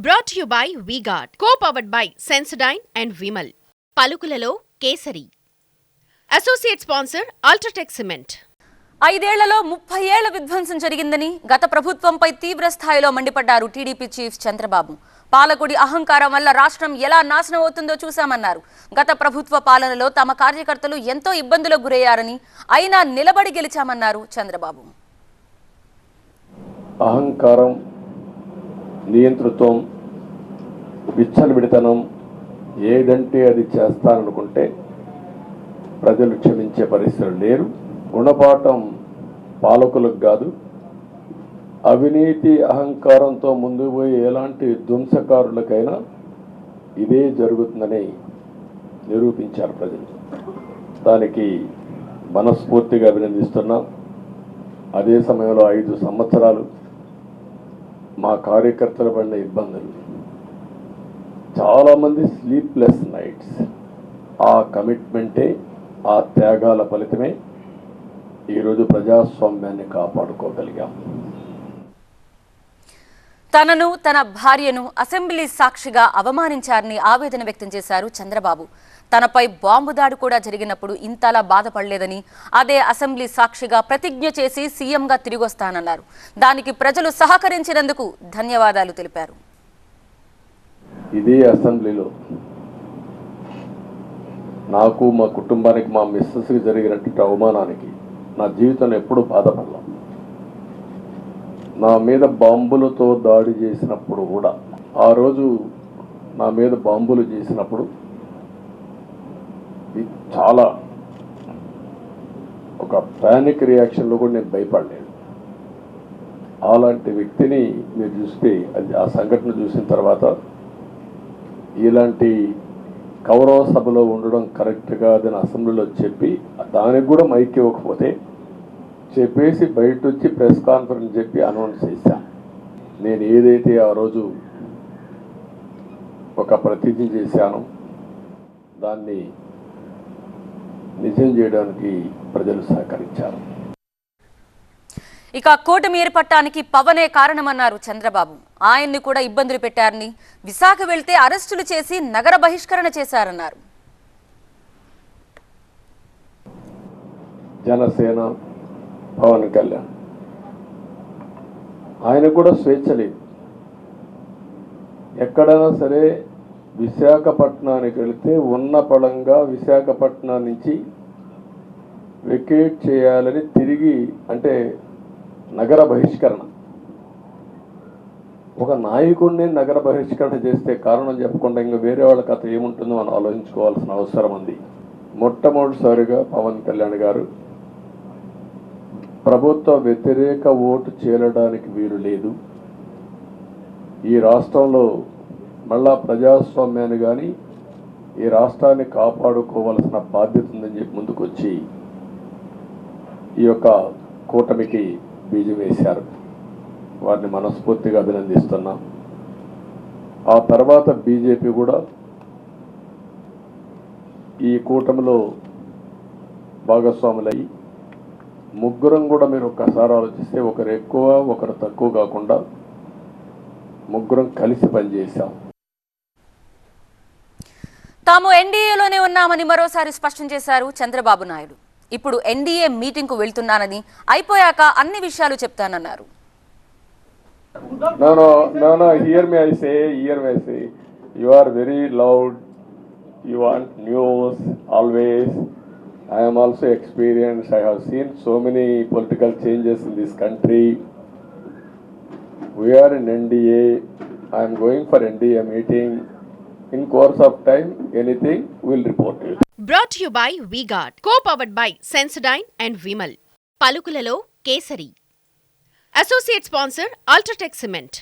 Brought to you by V-Guard, co-powered by Sensodyne and Vimal. పలుకులలో Kesari. Associate sponsor UltraTech cement. 5 ఏళ్లలో 30 ఏళ్ల విధ్వంసం జరిగిందని గత ప్రభుత్వంపై తీవ్ర స్థాయిలో మండిపడ్డారు టీడీపీ చీఫ్ చంద్రబాబు. పాలకుడి అహంకారం వల్ల రాష్ట్రం ఎలా నాశనం అవుతుందో చూశామన్నారు. గత ప్రభుత్వ పాలనలో తమ కార్యకర్తలు ఎంతో ఇబ్బందులకు గురయ్యారని, అయినా నిలబడి గెలిచామన్నారు చంద్రబాబు. అహంకారం, నియంతృత్వం, విచ్చలవిడితనం ఏదంటే అది చేస్తారనుకుంటే ప్రజలు క్షమించే పరిస్థితులు లేరు. గుణపాఠం పాలకులకు కాదు, అవినీతి అహంకారంతో ముందుకు పోయి ఎలాంటి ధ్వంసకారులకైనా ఇదే జరుగుతుందని నిరూపించారు ప్రజలు. దానికి మనస్ఫూర్తిగా అభినందిస్తున్నాం. అదే సమయంలో 5 సంవత్సరాలు మా కార్యకర్తలు పడిన ఇబ్బందులు, చాలామంది స్లీప్లెస్ నైట్స్, ఆ కమిట్మెంటే, ఆ త్యాగాల ఫలితమే ఈరోజు ప్రజాస్వామ్యాన్ని కాపాడుకోగలిగాం. తనను, తన భార్యను అసెంబ్లీ సాక్షిగా అవమానించారని ఆవేదన వ్యక్తం చేశారు చంద్రబాబు. తనపై బాంబు దాడి కూడా జరిగినప్పుడు ఇంతలా బాధపడలేదని, అదే అసెంబ్లీ సాక్షిగా ప్రతిజ్ఞ చేసి సీఎంగా తిరిగొస్తానన్నారు. దానికి ప్రజలు సహకరించినందుకు ధన్యవాదాలు తెలిపారు. ఇదే అసెంబ్లీలో నాకు, మా కుటుంబానికి, మా మిస్సెస్కి జరిగినటువంటి అవమానానికి నా జీవితంలో ఎప్పుడూ బాధపడలా. నా మీద బాంబులతో దాడి చేసినప్పుడు కూడా, ఆ రోజు నా మీద బాంబులు చేసినప్పుడు చాలా ఒక పానిక్ రియాక్షన్లో కూడా నేను భయపడలేదు. అలాంటి వ్యక్తిని మీరు చూస్తే, అది ఆ సంఘటన చూసిన తర్వాత ఇలాంటి కౌరవ సభలో ఉండడం కరెక్ట్ కాదని అసెంబ్లీలో చెప్పి, దానికి కూడా మైక్ ఇవ్వకపోతే చెప్పేసి బయట వచ్చి ప్రెస్ కాన్ఫరెన్స్ చెప్పి అనౌన్స్ చేశాను. నేను ఏదైతే ఆ రోజు ఒక ప్రతిజ్ఞ చేశానో దాన్ని నిజం చేయడానికి ప్రజలు సహకరించారు. ఇక కూటమి ఏర్పడటానికి పవనే కారణమన్నారు చంద్రబాబు. ఆయన్ని కూడా ఇబ్బందులు పెట్టారని, విశాఖ వెళ్తే అరెస్టులు చేసి నగర బహిష్కరణ చేశారన్నారు. జనసేన, పవన్ కళ్యాణ్, ఆయన కూడా స్వేచ్ఛ లేదు. ఎక్కడైనా సరే విశాఖపట్నానికి వెళితే ఉన్న పడంగా విశాఖపట్నం నుంచి వెకేట్ చేయాలని తిరిగి, అంటే నగర బహిష్కరణ. ఒక నాయకుడిని నగర బహిష్కరణ చేస్తే కారణం చెప్పకుండా ఇంకా వేరే వాళ్ళ కథ ఏముంటుందో మనం ఆలోచించుకోవాల్సిన అవసరం ఉంది. మొట్టమొదటిసారిగా పవన్ కళ్యాణ్ గారు ప్రభుత్వ వ్యతిరేక ఓటు చేరడానికి వీలు లేదు, ఈ రాష్ట్రంలో మళ్ళా ప్రజాస్వామ్యాన్ని కానీ ఈ రాష్ట్రాన్ని కాపాడుకోవాల్సిన బాధ్యత ఉందని చెప్పి ముందుకొచ్చి ఈ యొక్క కూటమికి బీజం వేశారు. వారిని మనస్ఫూర్తిగా అభినందిస్తున్నాం. ఆ తర్వాత బీజేపీ కూడా ఈ కూటమిలో భాగస్వాములయ్యి, ముగ్గురం కూడా మీరు ఒక్కసారి ఆలోచిస్తే ఒకరు ఎక్కువ ఒకరు తక్కువ కాకుండా ముగ్గురం కలిసి పనిచేశాం. తాము ఎన్డీఏలోనే ఉన్నామని మరోసారి స్పష్టం చేశారు చంద్రబాబు నాయుడు. ఇప్పుడు ఎన్డీఏ మీటింగ్కు వెళ్తున్నానని, అయిపోయాక అన్ని విషయాలు చెప్తానన్నారు. No, hear me, I say, you are very loud, you want news always. I am also experienced, I have seen so many political changes in this country. We are in NDA, I am going for NDA meeting. In course of time, anything will report to you. Brought to you by V-Guard, co-powered by Sensodyne and Vimal. పలుకులలో Kesari. Associate sponsor UltraTech cement.